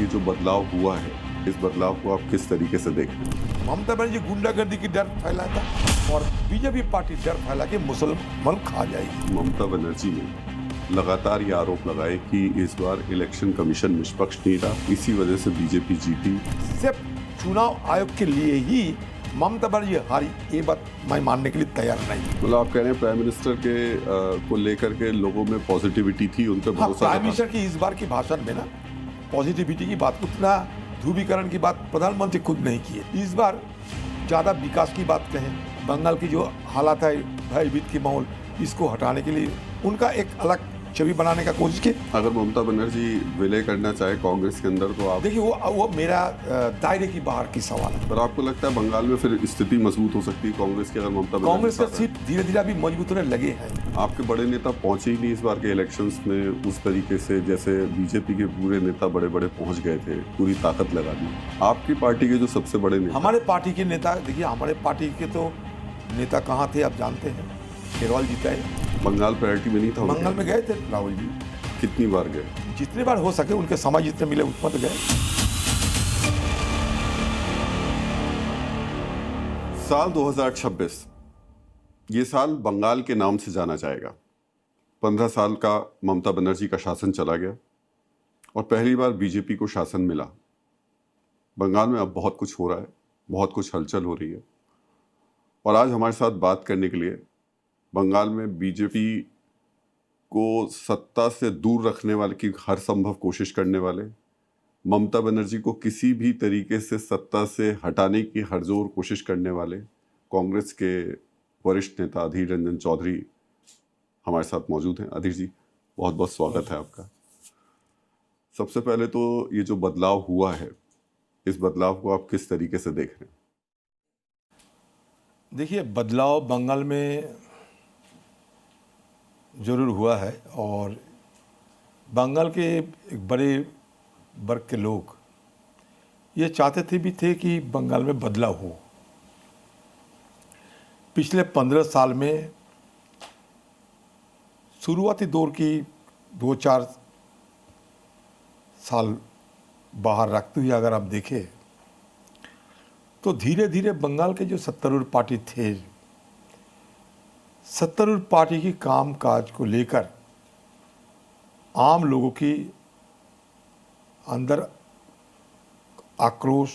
ये जो बदलाव हुआ है, इस बदलाव को आप किस तरीके से देखते हैं? ममता बनर्जी गुंडागर्दी की डर फैलाता और बीजेपी पार्टी डर फैला के मुसलमान खा जाएगी। ममता बनर्जी ने लगातार ये आरोप लगाए कि इस बार इलेक्शन कमीशन निष्पक्ष नहीं रहा, इसी वजह से बीजेपी जीती। सिर्फ चुनाव आयोग के लिए ही ममता बनर्जी हारी, ये बात मैं मानने के लिए तैयार नहीं। मतलब आप कह रहे हैं प्राइम मिनिस्टर के को लेकर के लोगों में पॉजिटिविटी थी, उन पर भरोसा था। प्राइम मिनिस्टर की इस बार की भाषण में ना पॉजिटिविटी की बात, उतना ध्रुवीकरण की बात प्रधानमंत्री खुद नहीं किए। इस बार ज़्यादा विकास की बात कहें, बंगाल की जो हालात है भयभीत की माहौल, इसको हटाने के लिए उनका एक अलग छवि बनाने का कोशिश की। अगर ममता बनर्जी विलय करना चाहे कांग्रेस के अंदर तो आप देखिए वो मेरा दायरे की बाहर की सवाल है। पर आपको लगता है बंगाल में फिर स्थिति मजबूत हो सकती है कांग्रेस की, अगर ममता कांग्रेस का सीट धीरे धीरे अभी मजबूत होने लगे हैं। आपके बड़े नेता पहुंचे ही नहीं इस बार के इलेक्शंस में उस तरीके से जैसे बीजेपी के पूरे नेता बड़े बड़े पहुंच गए थे, पूरी ताकत लगा दी। आपकी पार्टी के जो सबसे बड़े नेता, हमारे पार्टी के नेता, देखिए हमारे पार्टी के तो नेता कहाँ थे आप जानते हैं। केरल जीता है, बंगाल प्रायोरिटी में नहीं था। बंगाल में गए थे राहुल जी। कितनी बार गए? जितनी बार हो सके, उनके समय जितने मिले उतना तो गए। साल 2026 ये साल बंगाल के नाम से जाना जाएगा। 15 साल का ममता बनर्जी का शासन चला गया और पहली बार बीजेपी को शासन मिला। बंगाल में अब बहुत कुछ हो रहा है, बहुत कुछ हलचल हो रही है। और आज हमारे साथ बात करने के लिए बंगाल में बीजेपी को सत्ता से दूर रखने वाले की हर संभव कोशिश करने वाले, ममता बनर्जी को किसी भी तरीके से सत्ता से हटाने की हर जोर कोशिश करने वाले कांग्रेस के वरिष्ठ नेता अधीर रंजन चौधरी हमारे साथ मौजूद हैं। अधीर जी, बहुत बहुत स्वागत है आपका। सबसे पहले तो ये जो बदलाव हुआ है, इस बदलाव को आप किस तरीके से देख रहे हैं? देखिए, बदलाव बंगाल में ज़रूर हुआ है और बंगाल के एक बड़े वर्ग के लोग ये चाहते थे कि बंगाल में बदलाव हो। पिछले 15 साल में शुरुआती दौर की 2-4 साल बाहर रखते हुए अगर आप देखें तो धीरे धीरे बंगाल के जो सत्तारूढ़ पार्टी थे, सत्तारूढ़ पार्टी की काम काज को लेकर आम लोगों की अंदर आक्रोश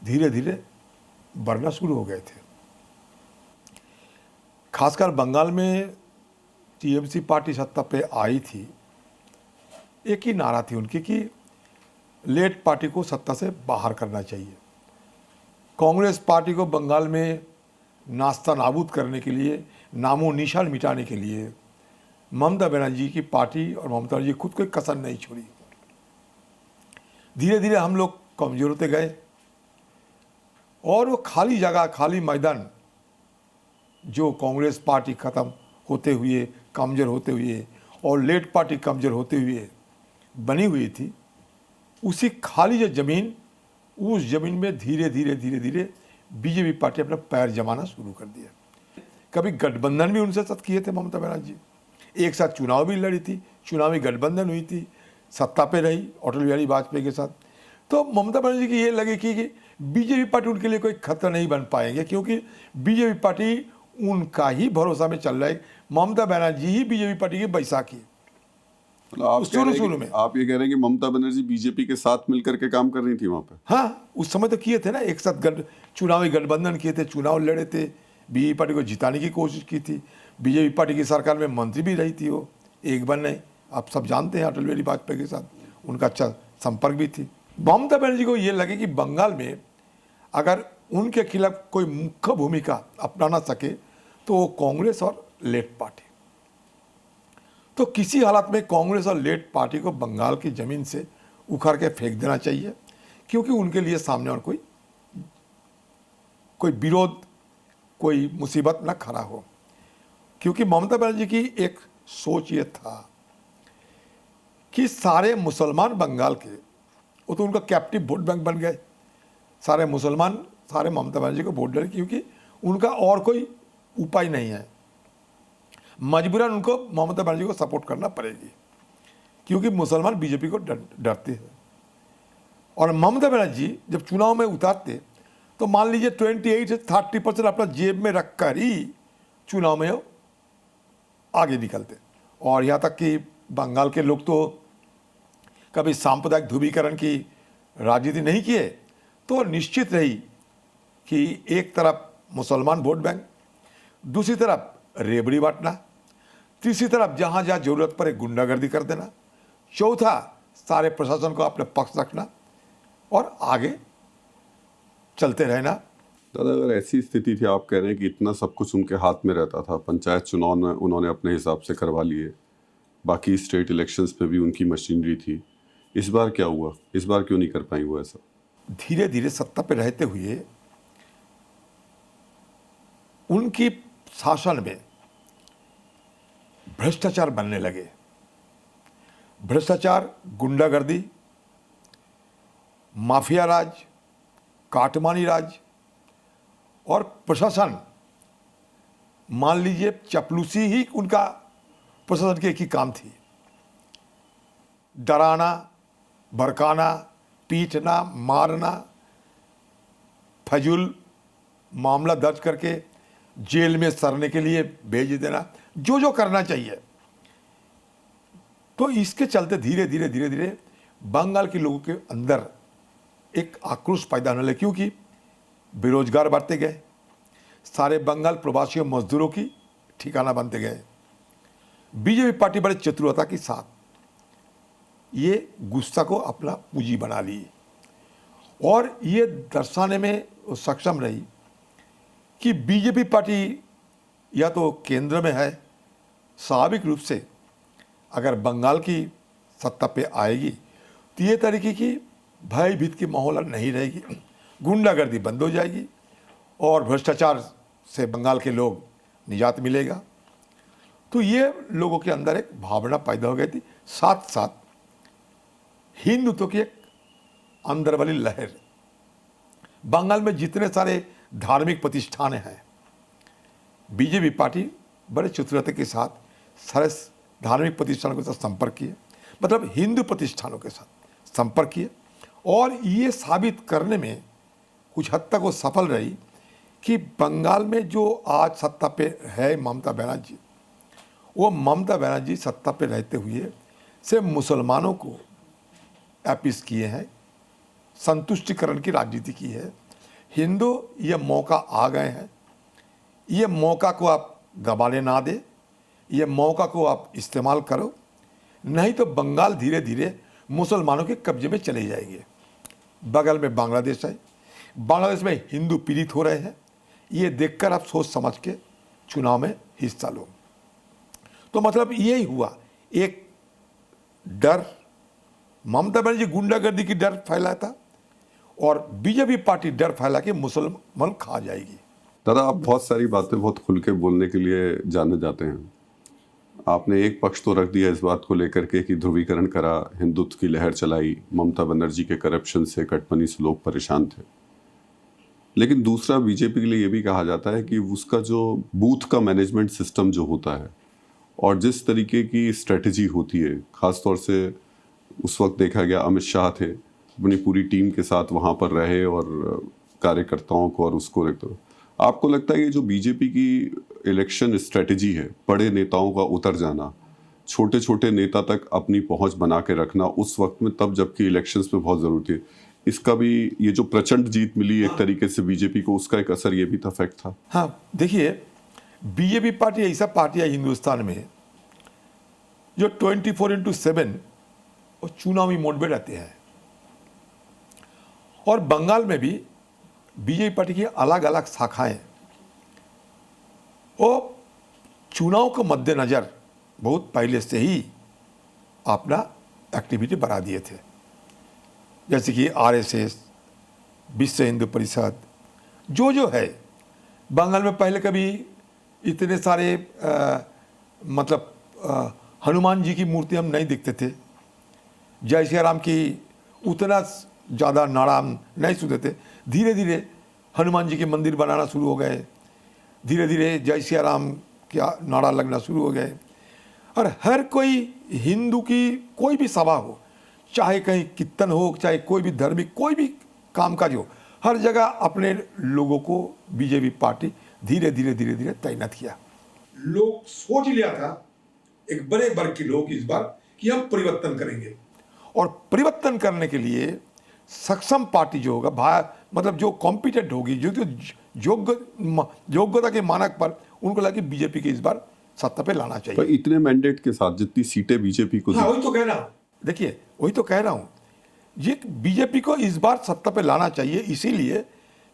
धीरे धीरे बढ़ना शुरू हो गए थे। खासकर बंगाल में टीएमसी पार्टी सत्ता पे आई थी, एक ही नारा थी उनकी कि लेट पार्टी को सत्ता से बाहर करना चाहिए। कांग्रेस पार्टी को बंगाल में नास्ता नाबूद करने के लिए, नामो निशान मिटाने के लिए ममता बनर्जी की पार्टी और ममता बनर्जी खुद कोई कसर नहीं छोड़ी। धीरे धीरे हम लोग कमजोर होते गए और वो खाली जगह, खाली मैदान जो कांग्रेस पार्टी ख़त्म होते हुए, कमज़ोर होते हुए और लेट पार्टी कमज़ोर होते हुए बनी हुई थी, उसी खाली जो ज़मीन, उस ज़मीन में धीरे धीरे बीजेपी पार्टी अपना पैर जमाना शुरू कर दिया। कभी गठबंधन भी उनसे साथ किए थे ममता बनर्जी, एक साथ चुनाव भी लड़ी थी, चुनावी गठबंधन हुई थी, सत्ता पे रही अटल बिहारी वाजपेयी के साथ। तो ममता बनर्जी की ये लगे कि बीजेपी पार्टी उनके लिए कोई खतरा नहीं बन पाएंगे, क्योंकि बीजेपी पार्टी उनका ही भरोसा में चल रहा है। ममता बनर्जी ही बीजेपी पार्टी की बैसाखी। शुरू में आप ये कह रहे हैं कि ममता बनर्जी बीजेपी के साथ मिलकर के काम कर रही थी वहां पे? हाँ, उस समय तो किए थे ना, एक साथ चुनावी गठबंधन किए थे, चुनाव लड़े थे, बीजेपी पार्टी को जिताने की कोशिश की थी। बीजेपी पार्टी की सरकार में मंत्री भी रही थी वो, एक बार नहीं, आप सब जानते हैं अटल बिहारी वाजपेयी के साथ उनका अच्छा संपर्क भी थी। ममता बनर्जी को ये लगे कि बंगाल में अगर उनके खिलाफ कोई मुख्य भूमिका अपना ना सके तो वो कांग्रेस और लेट पार्टी, तो किसी हालत में कांग्रेस और लेट पार्टी को बंगाल की ज़मीन से उखाड़ के फेंक देना चाहिए, क्योंकि उनके लिए सामने और कोई विरोध, कोई मुसीबत ना खड़ा हो। क्योंकि ममता बनर्जी की एक सोच ये था कि सारे मुसलमान बंगाल के, वो तो उनका कैप्टिव वोट बैंक बन गए, सारे मुसलमान सारे ममता बनर्जी को वोट डाले, क्योंकि उनका और कोई उपाय नहीं है। मजबूरन उनको ममता बनर्जी को सपोर्ट करना पड़ेगी, क्योंकि मुसलमान बीजेपी को डरते हैं। और ममता बनर्जी जब चुनाव में उतारते तो मान लीजिए 28 से 30% अपना जेब में रखकर ही चुनाव में वो आगे निकलते। और यहाँ तक कि बंगाल के लोग तो कभी सांप्रदायिक ध्रुवीकरण की राजनीति नहीं किए, तो निश्चित रही कि एक तरफ मुसलमान वोट बैंक, दूसरी तरफ रेबड़ी बांटना, तीसरी तरफ जहाँ जहाँ जरूरत पड़े गुंडागर्दी कर देना, चौथा सारे प्रशासन को अपने पक्ष रखना और आगे चलते रहना। दादा, अगर ऐसी स्थिति थी, आप कह रहे हैं कि इतना सब कुछ उनके हाथ में रहता था, पंचायत चुनाव में उन्होंने अपने हिसाब से करवा लिए, बाकी स्टेट इलेक्शंस पे भी उनकी मशीनरी थी, इस बार क्या हुआ? इस बार क्यों नहीं कर पाई वो ऐसा? धीरे धीरे सत्ता पे रहते हुए उनकी शासन में भ्रष्टाचार बनने लगे। भ्रष्टाचार, गुंडागर्दी, माफिया राज, काटमानी राज और प्रशासन, मान लीजिए चपलूसी ही उनका प्रशासन की एक ही काम थी। डराना, भड़काना, पीटना, मारना, फजूल मामला दर्ज करके जेल में सड़ने के लिए भेज देना, जो जो करना चाहिए। तो इसके चलते धीरे धीरे धीरे धीरे बंगाल के लोगों के अंदर एक आक्रोश पैदा होने लगा, क्योंकि बेरोजगार बढ़ते गए, सारे बंगाल प्रवासी मजदूरों की ठिकाना बनते गए। बीजेपी पार्टी बड़े चतुरता के साथ ये गुस्सा को अपना पूंजी बना ली और ये दर्शाने में सक्षम रही कि बीजेपी पार्टी या तो केंद्र में है, स्वाभाविक रूप से अगर बंगाल की सत्ता पे आएगी तो ये तरीके की भयभीत की माहौल नहीं रहेगी, गुंडागर्दी बंद हो जाएगी और भ्रष्टाचार से बंगाल के लोग निजात मिलेगा। तो ये लोगों के अंदर एक भावना पैदा हो गई थी। साथ साथ हिंदुत्व की एक अंदर वाली लहर, बंगाल में जितने सारे धार्मिक प्रतिष्ठान हैं, बीजेपी पार्टी बड़े चतुरता के साथ सारे धार्मिक प्रतिष्ठानों के साथ संपर्क किए, मतलब हिंदू प्रतिष्ठानों के साथ संपर्क किए और ये साबित करने में कुछ हद तक वो सफल रही कि बंगाल में जो आज सत्ता पे है ममता बनर्जी, वो ममता बनर्जी सत्ता पे रहते हुए से मुसलमानों को अपीस किए हैं, संतुष्टिकरण की राजनीति की है। हिंदू ये मौका आ गए हैं, ये मौका को आप गंवाने ना दे, ये मौका को आप इस्तेमाल करो, नहीं तो बंगाल धीरे धीरे मुसलमानों के कब्जे में चले जाएंगे। बगल में बांग्लादेश है, बांग्लादेश में हिंदू पीड़ित हो रहे हैं, ये देखकर आप सोच समझ के चुनाव में हिस्सा लो। तो मतलब यही हुआ, एक डर, ममता बनर्जी गुंडागर्दी की डर फैलाया था और बीजेपी पार्टी डर फैला के मुसलमान खा जाएगी। दादा, आप बहुत सारी बातें बहुत खुल के बोलने के लिए जाने जाते हैं। आपने एक पक्ष तो रख दिया इस बात को लेकर के कि ध्रुवीकरण करा, हिंदुत्व की लहर चलाई, ममता बनर्जी के करप्शन से, कटपनी से लोग परेशान थे, लेकिन दूसरा बीजेपी के लिए ये भी कहा जाता है कि उसका जो बूथ का मैनेजमेंट सिस्टम जो होता है और जिस तरीके की स्ट्रेटजी होती है, खासतौर से उस वक्त देखा गया अमित शाह थे, अपनी पूरी टीम के साथ वहाँ पर रहे और कार्यकर्ताओं को और उसको देखते। आपको लगता है कि जो बीजेपी की इलेक्शन स्ट्रेटजी है, बड़े नेताओं का उतर जाना, छोटे छोटे नेता तक अपनी पहुंच बना के रखना उस वक्त में, तब जबकि इलेक्शंस में बहुत ज़रूरत है, इसका भी ये जो प्रचंड जीत मिली एक तरीके से बीजेपी को, उसका एक असर ये भी था, फैक्ट था? हाँ, देखिए, बीजेपी पार्टी ऐसा पार्टी है हिंदुस्तान में जो 24/7 और चुनावी मोड में रहते हैं। और बंगाल में भी बीजेपी पार्टी की अलग अलग शाखाएं वो चुनाव को मद्देनजर बहुत पहले से ही अपना एक्टिविटी बढ़ा दिए थे, जैसे कि आरएसएस, विश्व हिंदू परिषद, जो है बंगाल में पहले कभी इतने सारे हनुमान जी की मूर्ति हम नहीं देखते थे, जय श्री राम की उतना ज़्यादा नारा हम नहीं सुनते थे। धीरे धीरे हनुमान जी के मंदिर बनाना शुरू हो गए, धीरे धीरे जय श्री राम का नारा लगना शुरू हो गए और हर कोई हिंदू की कोई भी सभा हो, चाहे कहीं कीर्तन हो, चाहे कोई भी धार्मिक कोई भी कामकाज हो, हर जगह अपने लोगों को बीजेपी पार्टी धीरे धीरे तैनात किया। लोग सोच लिया था, एक बड़े वर्ग के लोग इस बार, कि हम परिवर्तन करेंगे, और परिवर्तन करने के लिए सक्षम पार्टी जो होगा, मतलब जो कॉम्पिटेंट होगी, जो योग्यता के मानक पर उनको लगे बीजेपी के इस बार सत्ता पे लाना चाहिए। पर इतने मैंडेट के साथ जितनी सीटें बीजेपी को, हाँ, वही तो कह रहा हूँ। देखिए, वही तो कह रहा हूँ, ये बीजेपी को इस बार सत्ता पे लाना चाहिए, इसीलिए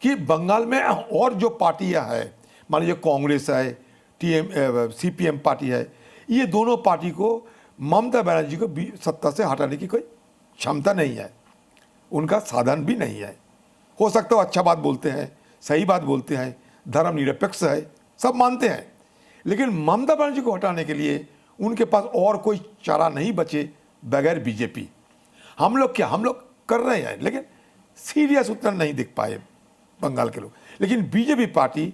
कि बंगाल में और जो पार्टियां हैं, मान लीजिए कांग्रेस है, सीपीएम पार्टी है, ये दोनों पार्टी को ममता बनर्जी को सत्ता से हटाने की कोई क्षमता नहीं है, उनका साधन भी नहीं है। हो सकता है अच्छा बात बोलते हैं, सही बात बोलते हैं, धर्मनिरपेक्ष है, सब मानते हैं, लेकिन ममता बनर्जी को हटाने के लिए उनके पास और कोई चारा नहीं बचे बगैर बीजेपी। हम लोग कर रहे हैं, लेकिन सीरियस उतना नहीं दिख पाए बंगाल के लोग। लेकिन बीजेपी पार्टी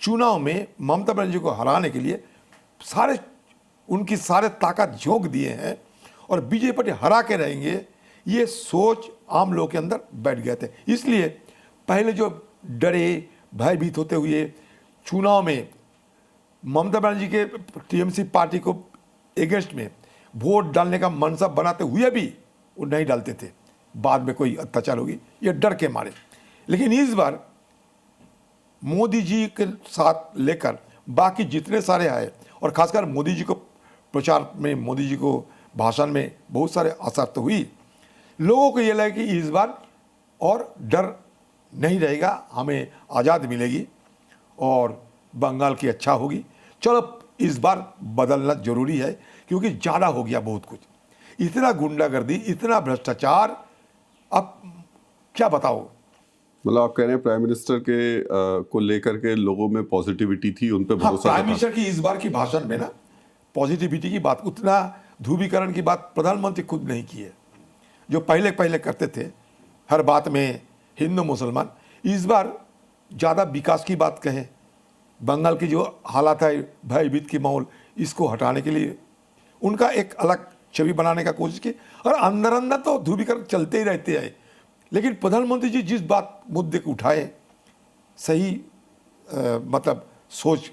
चुनाव में ममता बनर्जी को हराने के लिए उनकी सारे ताकत झोंक दिए हैं, और बीजेपी पार्टी हरा के रहेंगे, ये सोच आम लोगों के अंदर बैठ गए थे। इसलिए पहले जो डरे भयभीत होते हुए चुनाव में ममता बनर्जी के टीएमसी पार्टी को एगेंस्ट में वोट डालने का मनसा बनाते हुए भी वो नहीं डालते थे, बाद में कोई अत्याचार होगी ये डर के मारे। लेकिन इस बार मोदी जी के साथ लेकर बाकी जितने सारे आए, और खासकर मोदी जी को प्रचार में, मोदी जी को भाषण में बहुत सारे असर तो हुई, लोगों को ये लगा कि इस बार और डर नहीं रहेगा, हमें आज़ाद मिलेगी और बंगाल की अच्छा होगी। चलो इस बार बदलना जरूरी है, क्योंकि ज़्यादा हो गया बहुत कुछ, इतना गुंडागर्दी, इतना भ्रष्टाचार, अब क्या बताओ। मतलब आप कह रहे हैं प्राइम मिनिस्टर को लेकर के लोगों में पॉजिटिविटी थी, उन पे भरोसा। प्राइम मिनिस्टर की इस बार की भाषण में ना पॉजिटिविटी की बात, उतना ध्रुवीकरण की बात प्रधानमंत्री खुद नहीं की है, जो पहले करते थे हर बात में हिंदू मुसलमान। इस बार ज़्यादा विकास की बात कहें, बंगाल की जो हालात है, भयभीत की माहौल, इसको हटाने के लिए उनका एक अलग छवि बनाने का कोशिश की, और अंदर तो ध्रुवीकरण चलते ही रहते हैं। लेकिन प्रधानमंत्री जी जिस बात मुद्दे को उठाए, सही मतलब सोच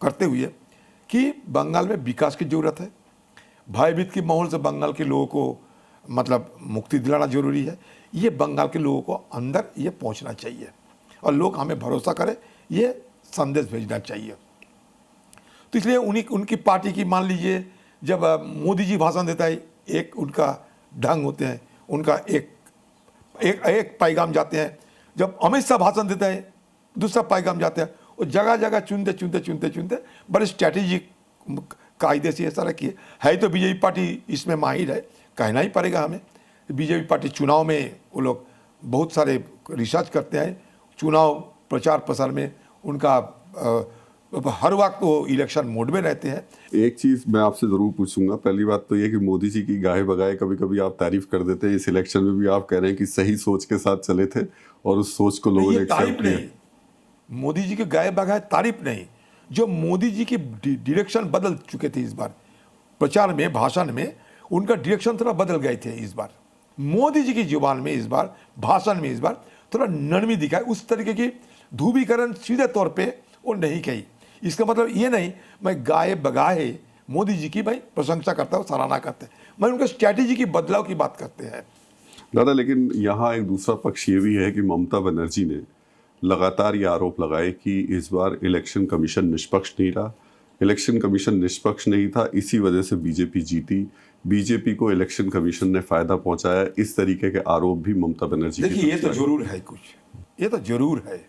करते हुए कि बंगाल में विकास की ज़रूरत है, भयभीत की माहौल से बंगाल के लोगों को मतलब मुक्ति दिलाना जरूरी है, ये बंगाल के लोगों को अंदर ये पहुंचना चाहिए, और लोग हमें भरोसा करें, ये संदेश भेजना चाहिए। तो इसलिए उनकी पार्टी की, मान लीजिए जब मोदी जी भाषण देता है, एक उनका ढंग होते हैं, उनका एक पैगाम जाते हैं, जब अमित शाह भाषण देता है दूसरा पैगाम जाते हैं, और जगह जगह चुनते बड़े स्ट्रैटेजिक कायदे से ये सारा किए है। तो बीजेपी पार्टी इसमें माहिर है, कहना ही पड़ेगा हमें। बीजेपी पार्टी चुनाव में वो लोग बहुत सारे रिसर्च करते हैं, चुनाव प्रचार प्रसार में उनका हर वक्त वो इलेक्शन मोड में रहते हैं। एक चीज़ मैं आपसे ज़रूर पूछूंगा, पहली बात तो ये कि मोदी जी की गाहे बगाए कभी कभी आप तारीफ कर देते हैं, इस इलेक्शन में भी आप कह रहे हैं कि सही सोच के साथ चले थे और उस सोच को लोगों ने एक्सेप्ट किया। मोदी जी के गाहे बगाए तारीफ नहीं, जो मोदी जी की डायरेक्शन बदल चुके थे इस बार प्रचार में, भाषण में उनका डायरेक्शन थोड़ा बदल गए थे। इस बार मोदी जी की जुबान में, इस बार भाषण में, इस बार थोड़ा नरमी दिखाई, उस तरीके की ध्रुवीकरण सीधे तौर पे वो नहीं कही। इसका मतलब ये नहीं मैं गाए बगाए मोदी जी की भाई प्रशंसा करता हूँ, सराहना करते हैं, मैं उनके स्ट्रैटेजी की बदलाव की बात करते हैं दादा। लेकिन यहाँ एक दूसरा पक्ष ये भी है कि ममता बनर्जी ने लगातार ये आरोप लगाए कि इस बार इलेक्शन कमीशन निष्पक्ष नहीं रहा, इलेक्शन कमीशन निष्पक्ष नहीं था, इसी वजह से बीजेपी जीती, बीजेपी को इलेक्शन कमीशन ने फायदा पहुंचाया, इस तरीके के आरोप भी ममता बनर्जी। देखिए, ये तो जरूर है, कुछ ये तो जरूर है।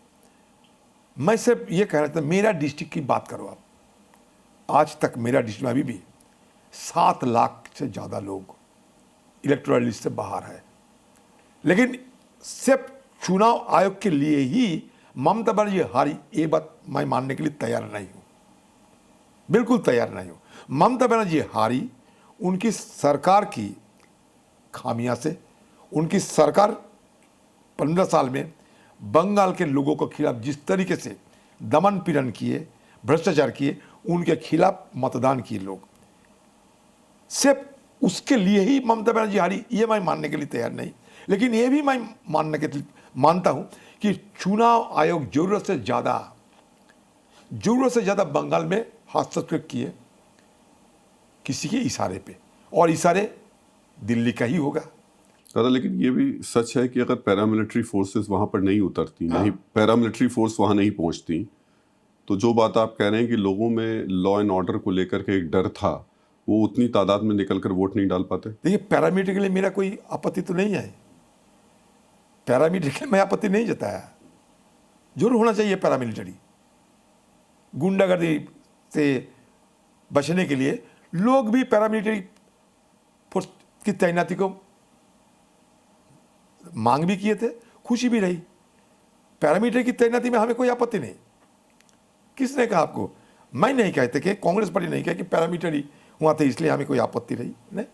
मैं सिर्फ ये कह रहा था, मेरा डिस्ट्रिक्ट की बात करो आप, आज तक मेरा डिस्ट्रिक्ट में अभी भी 7 लाख से ज़्यादा लोग इलेक्टोरल लिस्ट से बाहर है, लेकिन सिर्फ चुनाव आयोग के लिए ही ममता बनर्जी हारी, ये बात मैं मानने के लिए तैयार नहीं हूँ, बिल्कुल तैयार नहीं हूँ। ममता बनर्जी हारी उनकी सरकार की खामियां से, उनकी सरकार 15 साल में बंगाल के लोगों के खिलाफ जिस तरीके से दमन पीड़न किए, भ्रष्टाचार किए, उनके खिलाफ मतदान किए लोग। सिर्फ उसके लिए ही ममता बनर्जी हारी, ये मैं मानने के लिए तैयार नहीं। लेकिन ये भी मैं मानता हूं कि चुनाव आयोग जरूरत से ज़्यादा बंगाल में हस्तक्षेप किए किसी के इशारे पे, और इशारे दिल्ली का ही होगा। दादा, लेकिन ये भी सच है कि अगर पैरामिलिट्री फोर्सेस वहां पर नहीं उतरती, नहीं पैरामिलिट्री फोर्स वहां नहीं पहुंचती, तो जो बात आप कह रहे हैं कि लोगों में लॉ एंड ऑर्डर को लेकर के एक डर था, वो उतनी तादाद में निकलकर वोट नहीं डाल पाते। देखिए, पैरामिलिट्री के लिए मेरा कोई आपत्ति तो नहीं है, पैरामिलिट्री के लिए मैं आपत्ति नहीं जताया। जरूर होना चाहिए पैरामिलिट्री, गुंडागर्दी से बचने के लिए लोग भी पैरामिलिट्री फोर्स की तैनाती को मांग भी किए थे, खुशी भी रही। पैरामिलिट्री की तैनाती में हमें कोई आपत्ति नहीं। किसने कहा आपको? मैं नहीं कहते कि कांग्रेस पार्टी नहीं कहे कि पैरामिलिट्री हुआ था इसलिए हमें कोई आपत्ति रही नहीं।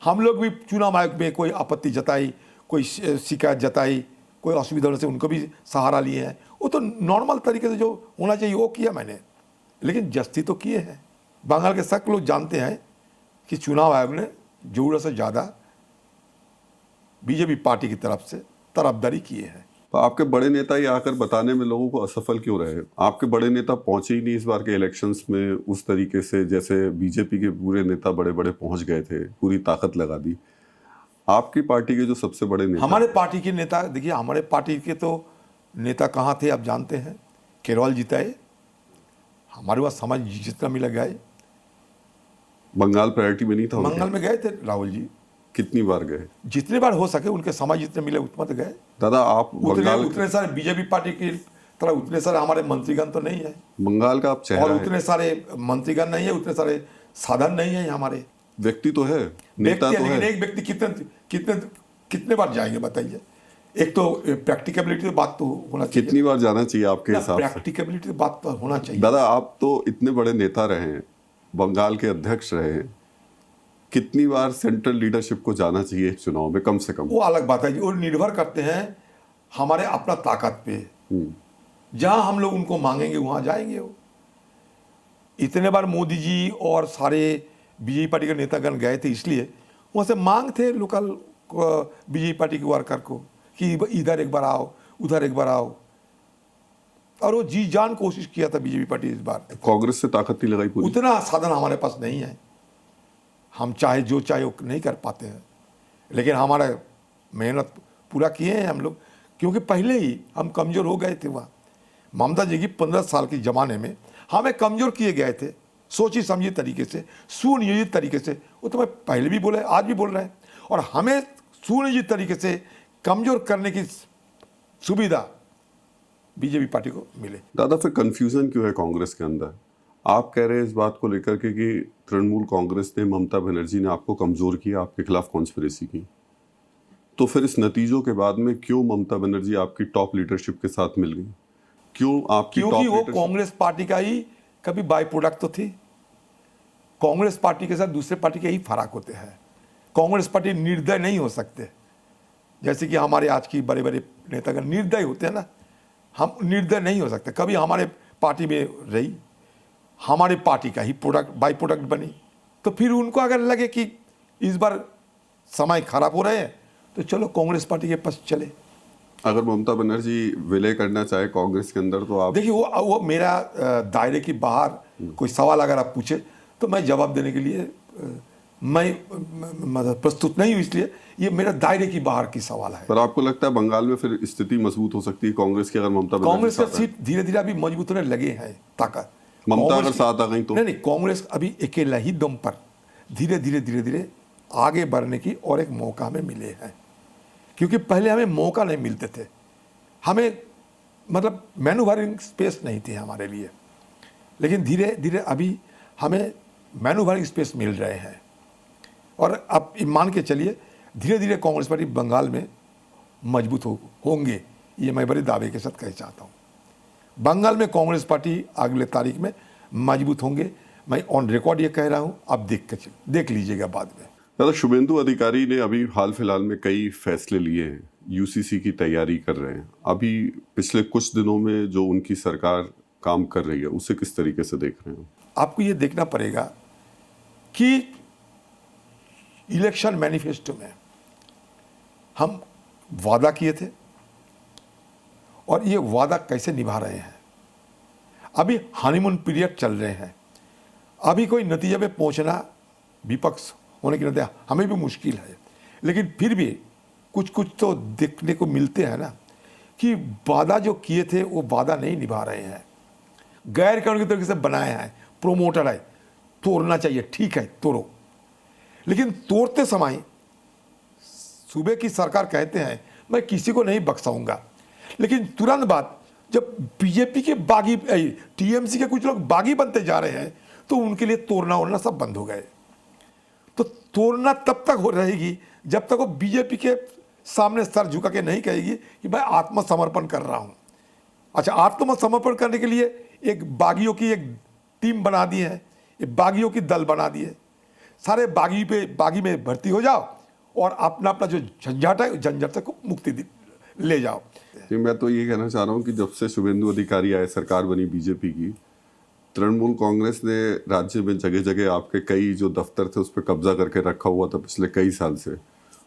हम लोग भी चुनाव आयोग में कोई आपत्ति जताई, कोई शिकायत जताई, कोई असुविधा होने से उनको भी सहारा लिए हैं। वो तो नॉर्मल तरीके से जो होना चाहिए वो किया मैंने, लेकिन जस्ती तो किए हैं। बंगाल के सब लोग जानते हैं कि चुनाव आयोग ने जरूरत से ज़्यादा बीजेपी पार्टी की तरफ से तरफदारी किए हैं। तो आपके बड़े नेता ये आकर बताने में लोगों को असफल क्यों रहे? आपके बड़े नेता पहुंचे ही नहीं इस बार के इलेक्शंस में उस तरीके से जैसे बीजेपी के पूरे नेता बड़े बड़े पहुंच गए थे, पूरी ताकत लगा दी। आपकी पार्टी के जो सबसे बड़े नेता, हमारे पार्टी के नेता, देखिए हमारे पार्टी के तो नेता कहाँ थे आप जानते हैं। केरल जीताए, हमारे पास समझ जितना मिला गए। बंगाल प्रायोरिटी में नहीं था? बंगाल में गए थे राहुल जी, कितनी बार गए? जितने बार हो सके उनके समाज जितने मिले उतना तो गए। दादा, आप उतने सारे बीजेपी पार्टी की तरह उतने सारे हमारे मंत्रीगण तो नहीं है। बंगाल का आप चेहरा और उतने सारे मंत्रीगण नहीं है, उतने सारे साधन नहीं है हमारे। व्यक्ति तो है, नेता तो है। एक व्यक्ति कितने बार जाएंगे बताइए? एक तो प्रैक्टिकेबिलिटी बात तो होना चाहिए। कितनी बार जाना चाहिए आपके हिसाब से? प्रैक्टिकेबिलिटी बात तो होना चाहिए। दादा, आप तो इतने बड़े नेता रहे हैं, बंगाल के अध्यक्ष रहे हैं, कितनी बार सेंट्रल लीडरशिप को जाना चाहिए चुनाव में कम से कम? वो अलग बात है जी, वो निर्भर करते हैं हमारे अपना ताकत पे। जहां हम लोग उनको मांगेंगे वहां जाएंगे वो। इतने बार मोदी जी और सारे बीजेपी पार्टी के नेतागण गए थे, इसलिए वहां से मांग थे लोकल बीजेपी पार्टी के वर्कर को कि इधर एक बार आओ, उधर एक बार आओ, और वो जी जान कोशिश किया था बीजेपी पार्टी इस बार। कांग्रेस से ताकत नहीं लगाई पूरी? उतना साधन हमारे पास नहीं है, हम चाहे जो चाहे वो नहीं कर पाते हैं। लेकिन हमारा मेहनत पूरा किए हैं हम लोग, क्योंकि पहले ही हम कमज़ोर हो गए थे। वहाँ ममता जी की 15 साल के ज़माने में हमें कमज़ोर किए गए थे, सोची समझी तरीके से, सुनियोजित तरीके से। वो तो मैं पहले भी बोला, आज भी बोल रहे हैं। और हमें सुनियोजित तरीके से कमज़ोर करने की सुविधा बीजेपी पार्टी को मिले। दादा, फिर कंफ्यूजन क्यों है कांग्रेस के अंदर? आप कह रहे हैं इस बात को लेकर के कि तृणमूल कांग्रेस ने, ममता बनर्जी ने आपको कमजोर किया, आपके खिलाफ कॉन्स्पिरेसी की, तो फिर इस नतीजों के बाद में क्यों ममता बनर्जी आपकी टॉप लीडरशिप के साथ मिल गई? क्यों आपकी? क्योंकि वो कांग्रेस पार्टी का ही कभी बाई प्रोडक्ट तो थी। कांग्रेस पार्टी के साथ दूसरे पार्टी के ही फर्क होते हैं। कांग्रेस पार्टी निर्दय नहीं हो सकते, जैसे कि हमारे आज की बड़े बड़े नेतागण निर्दय होते हैं ना, हम निर्दय नहीं हो सकते। कभी हमारे पार्टी में रही, हमारे पार्टी का ही प्रोडक्ट बाई प्रोडक्ट बनी, तो फिर उनको अगर लगे कि इस बार समय खराब हो रहे हैं तो चलो कांग्रेस पार्टी के पास चले। अगर ममता बनर्जी विलय करना चाहे कांग्रेस के अंदर तो आप? देखिए, वो मेरा दायरे के बाहर कोई सवाल अगर आप पूछे तो मैं जवाब देने के लिए मैं प्रस्तुत नहीं हूँ, इसलिए ये मेरा दायरे की बाहर की सवाल है। पर आपको लगता है बंगाल में फिर स्थिति मजबूत हो सकती है कांग्रेस की अगर ममता बनर्जी? कांग्रेस का सीट धीरे धीरे अभी मजबूत होने लगे हैं, ताकत। ममता अगर साथ आ गई तो? नहीं, कांग्रेस अभी अकेला ही दम पर धीरे धीरे आगे बढ़ने की और एक मौका हमें मिले हैं, क्योंकि पहले हमें मौका नहीं मिलते थे। हमें मतलब मैन्यूवरिंग स्पेस नहीं थी हमारे लिए, लेकिन धीरे धीरे अभी हमें मैन्यूवरिंग स्पेस मिल रहे हैं। और अब मान के चलिए धीरे धीरे कांग्रेस पार्टी बंगाल में मजबूत होंगे, ये मैं बड़े दावे के साथ कह चाहता हूँ। बंगाल में कांग्रेस पार्टी अगले तारीख में मजबूत होंगे, मैं ऑन रिकॉर्ड ये कह रहा हूँ, आप देख लीजिएगा बाद में। दादा, शुभेंदु अधिकारी ने अभी हाल फिलहाल में कई फैसले लिए हैं, यूसीसी की तैयारी कर रहे हैं। अभी पिछले कुछ दिनों में जो उनकी सरकार काम कर रही है उसे किस तरीके से देख रहे हैं? आपको ये देखना पड़ेगा कि इलेक्शन मैनिफेस्टो में हम वादा किए थे और ये वादा कैसे निभा रहे हैं। अभी हनीमून पीरियड चल रहे हैं, अभी कोई नतीजे पे पहुंचना विपक्ष होने के नाते हमें भी मुश्किल है, लेकिन फिर भी कुछ कुछ तो देखने को मिलते हैं ना कि वादा जो किए थे वो वादा नहीं निभा रहे हैं। गैर कानूनी तरीके से बनाए हैं, प्रोमोटर है, तोड़ना चाहिए, ठीक है तोड़ो, लेकिन तोड़ते समय सूबे की सरकार कहते हैं मैं किसी को नहीं बख्शाऊंगा, लेकिन तुरंत बाद जब बीजेपी के बागी टीएमसी के कुछ लोग बागी बनते जा रहे हैं तो उनके लिए तोड़ना ओड़ना सब बंद हो गए। तो तोड़ना तब तक हो रहेगी जब तक वो बीजेपी के सामने सर झुका के नहीं कहेगी कि मैं आत्मसमर्पण कर रहा हूं। अच्छा, आत्मसमर्पण करने के लिए एक बागियों की एक टीम बना दी है, एक बागियों की दल बना दी है। सारे बागी में भर्ती हो जाओ और अपना अपना जो झंझट है झंझट से मुक्ति ले जाओ। जी, मैं तो ये कहना चाह रहा हूँ कि जब से शुभेंदु अधिकारी आए, सरकार बनी बीजेपी की, तृणमूल कांग्रेस ने राज्य में जगह जगह आपके कई जो दफ्तर थे उस पर कब्जा करके रखा हुआ था पिछले कई साल से,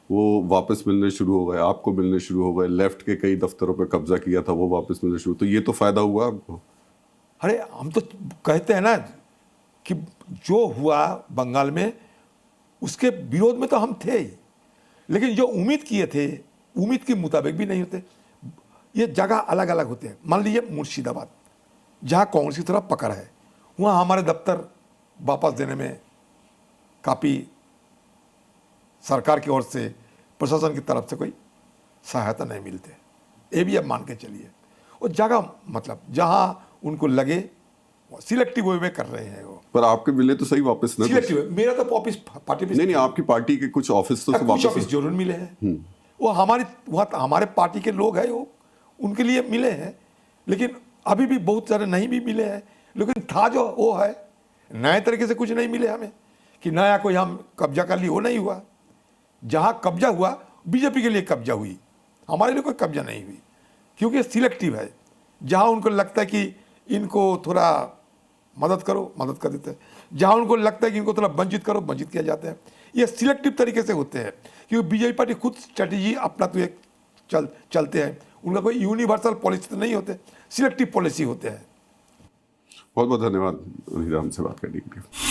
वो वापस मिलने शुरू हो गए, आपको मिलने शुरू हो गए। लेफ्ट के कई दफ्तरों पर कब्जा किया था वो वापस मिलने शुरू, तो ये तो फायदा हुआ आपको। अरे हम तो कहते हैं ना कि जो हुआ बंगाल में उसके विरोध में तो हम थे ही, लेकिन जो उम्मीद किए थे उम्मीद के मुताबिक भी नहीं होते। ये जगह अलग अलग होते हैं। मान लीजिए मुर्शिदाबाद, जहाँ कांग्रेस की तरफ पकड़ है, वहाँ हमारे दफ्तर वापस देने में काफ़ी सरकार की ओर से, प्रशासन की तरफ से कोई सहायता नहीं मिलते, ये भी अब मान के चलिए। और जगह मतलब जहाँ उनको लगे सिलेक्टिव वे में कर रहे हैं वो। पर आपके मिले तो सही वापस ना? सिलेक्टिव, मेरा तो ऑफिस पार्टी नहीं, आपकी पार्टी के कुछ ऑफिस तो कुछ ऑफिस जरूर मिले हैं, वो हमारे पार्टी के लोग हैं, वो उनके लिए मिले हैं, लेकिन अभी भी बहुत सारे नहीं भी मिले हैं। लेकिन था जो वो है, नए तरीके से कुछ नहीं मिले हमें कि नया कोई हम कब्जा कर लिए, वो नहीं हुआ। जहाँ कब्जा हुआ बीजेपी के लिए कब्जा हुई, हमारे लिए कोई कब्जा नहीं हुई, क्योंकि सिलेक्टिव है। जहाँ उनको लगता है कि इनको थोड़ा मदद करो, मदद कर देते हैं। जहाँ उनको लगता है कि इनको थोड़ा वंचित करो, वंचित किया जाता है। ये सिलेक्टिव तरीके से होते हैं, क्योंकि बीजेपी पार्टी खुद स्ट्रेटेजी अपना तो एक चलते हैं, उनका कोई यूनिवर्सल पॉलिसी तो नहीं होते, सिलेक्टिव पॉलिसी होते हैं। बहुत बहुत धन्यवाद उन्हीं से बात करने के लिए।